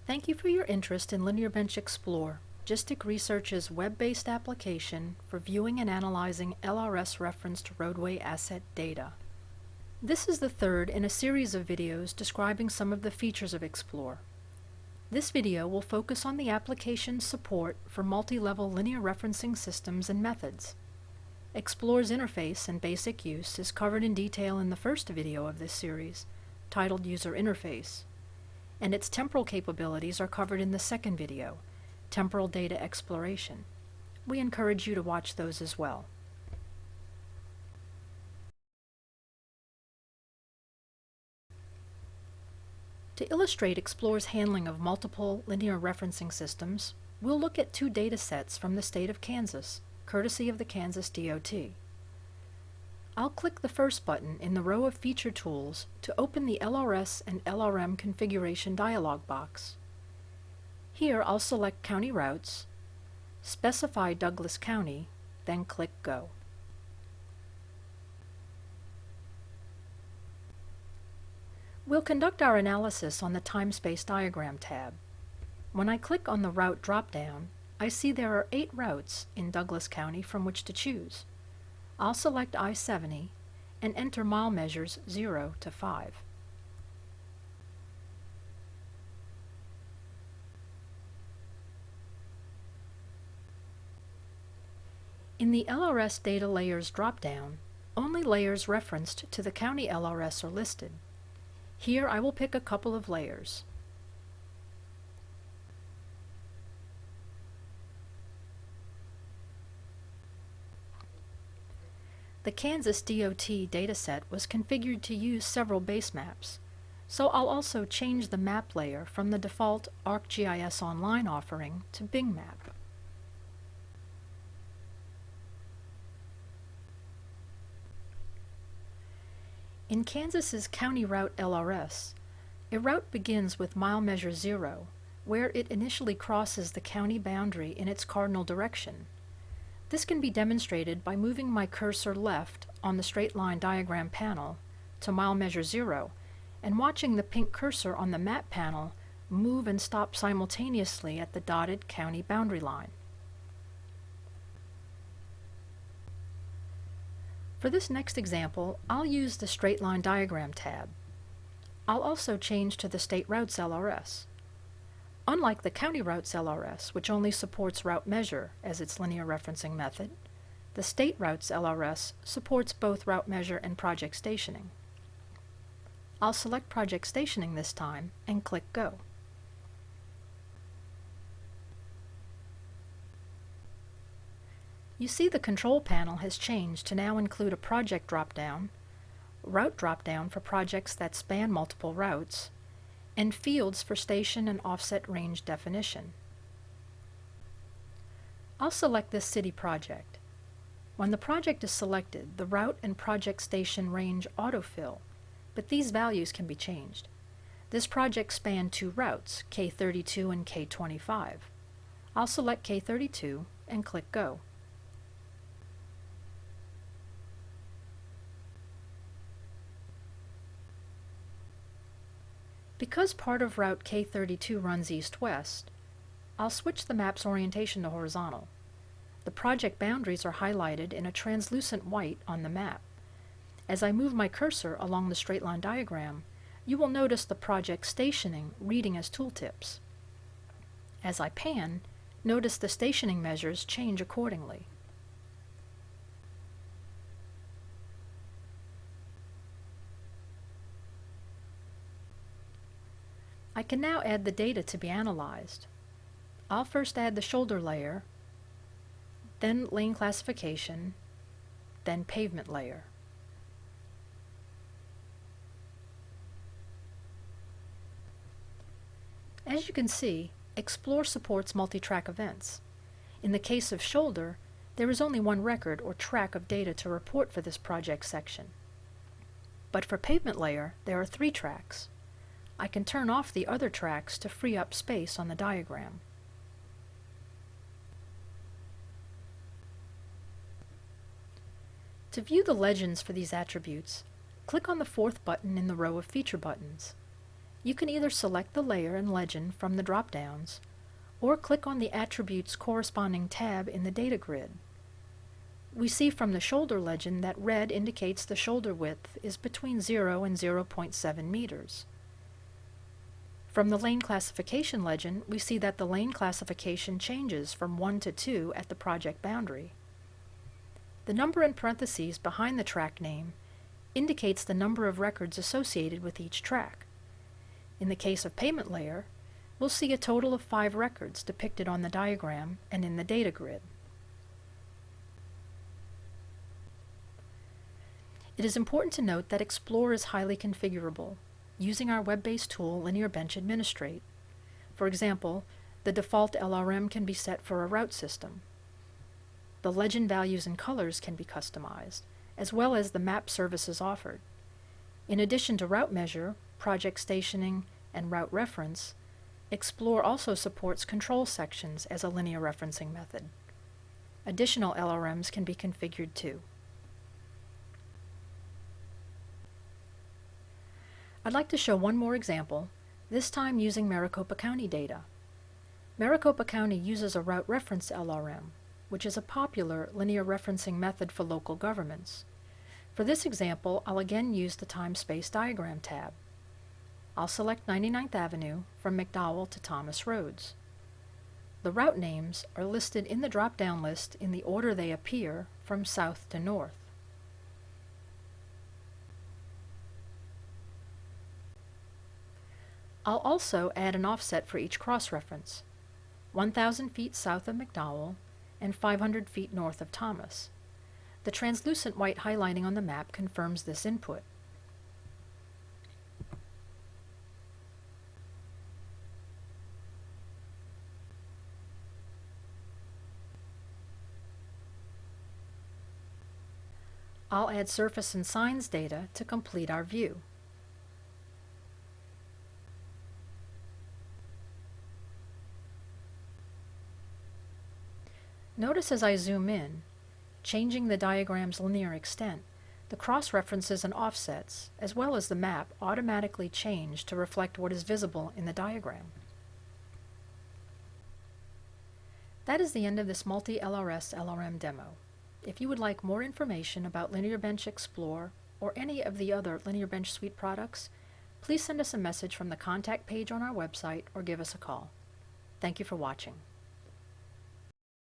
Thank you for your interest in LinearBench Explore, Gistic Research's web-based application for viewing and analyzing LRS referenced roadway asset data. This is the third in a series of videos describing some of the features of Explore. This video will focus on the application's support for multi-level linear referencing systems and methods. Explore's interface and basic use is covered in detail in the first video of this series, titled User Interface, and its temporal capabilities are covered in the second video, Temporal Data Exploration. We encourage you to watch those as well. To illustrate Explore's handling of multiple linear referencing systems, we'll look at two data sets from the state of Kansas, courtesy of the Kansas DOT. I'll click the first button in the row of Feature Tools to open the LRS and LRM configuration dialog box. Here I'll select County Routes, specify Douglas County, then click Go. We'll conduct our analysis on the Time-Space Diagram tab. When I click on the Route drop-down, I see there are 8 routes in Douglas County from which to choose. I'll select I-70 and enter mile measures 0 to 5. In the LRS Data Layers drop-down, only layers referenced to the county LRS are listed. Here I will pick a couple of layers. The Kansas DOT dataset was configured to use several base maps, so I'll also change the map layer from the default ArcGIS Online offering to Bing Map. In Kansas's County Route LRS, a route begins with mile measure 0, where it initially crosses the county boundary in its cardinal direction. This can be demonstrated by moving my cursor left on the straight line diagram panel to mile measure 0 and watching the pink cursor on the map panel move and stop simultaneously at the dotted county boundary line. For this next example, I'll use the Straight Line Diagram tab. I'll also change to the State Routes LRS. Unlike the County Routes LRS, which only supports route measure as its linear referencing method, the State Routes LRS supports both route measure and project stationing. I'll select project stationing this time and click Go. You see the control panel has changed to now include a project drop-down, route drop-down for projects that span multiple routes, and fields for station and offset range definition. I'll select this city project. When the project is selected, the route and project station range autofill, but these values can be changed. This project spanned 2 routes, K32 and K25. I'll select K32 and click Go. Because part of route K32 runs east-west, I'll switch the map's orientation to horizontal. The project boundaries are highlighted in a translucent white on the map. As I move my cursor along the straight line diagram, you will notice the project stationing reading as tooltips. As I pan, notice the stationing measures change accordingly. I can now add the data to be analyzed. I'll first add the shoulder layer, then lane classification, then pavement layer. As you can see, Explore supports MultiTrack Events. In the case of shoulder, there is only one record or track of data to report for this project section. But for pavement layer, there are 3 tracks. I can turn off the other tracks to free up space on the diagram. To view the legends for these attributes, click on the 4th button in the row of feature buttons. You can either select the layer and legend from the drop-downs, or click on the attribute's corresponding tab in the data grid. We see from the shoulder legend that red indicates the shoulder width is between 0 and 0.7 meters. From the lane classification legend, we see that the lane classification changes from 1 to 2 at the project boundary. The number in parentheses behind the track name indicates the number of records associated with each track. In the case of payment layer, we'll see a total of 5 records depicted on the diagram and in the data grid. It is important to note that Explore is highly configurable, using our web-based tool LinearBench Administrate. For example, the default LRM can be set for a route system. The legend values and colors can be customized, as well as the map services offered. In addition to route measure, project stationing, and route reference, Explore also supports control sections as a linear referencing method. Additional LRMs can be configured too. I'd like to show one more example, this time using Maricopa County data. Maricopa County uses a route reference LRM, which is a popular linear referencing method for local governments. For this example, I'll again use the time-space diagram tab. I'll select 99th Avenue from McDowell to Thomas Roads. The route names are listed in the drop-down list in the order they appear from south to north. I'll also add an offset for each cross-reference, 1,000 feet south of McDowell and 500 feet north of Thomas. The translucent white highlighting on the map confirms this input. I'll add surface and signs data to complete our view. Notice as I zoom in, changing the diagram's linear extent, the cross-references and offsets, as well as the map, automatically change to reflect what is visible in the diagram. That is the end of this multi-LRS/LRM demo. If you would like more information about LinearBench Explore or any of the other LinearBench Suite products, please send us a message from the contact page on our website or give us a call. Thank you for watching.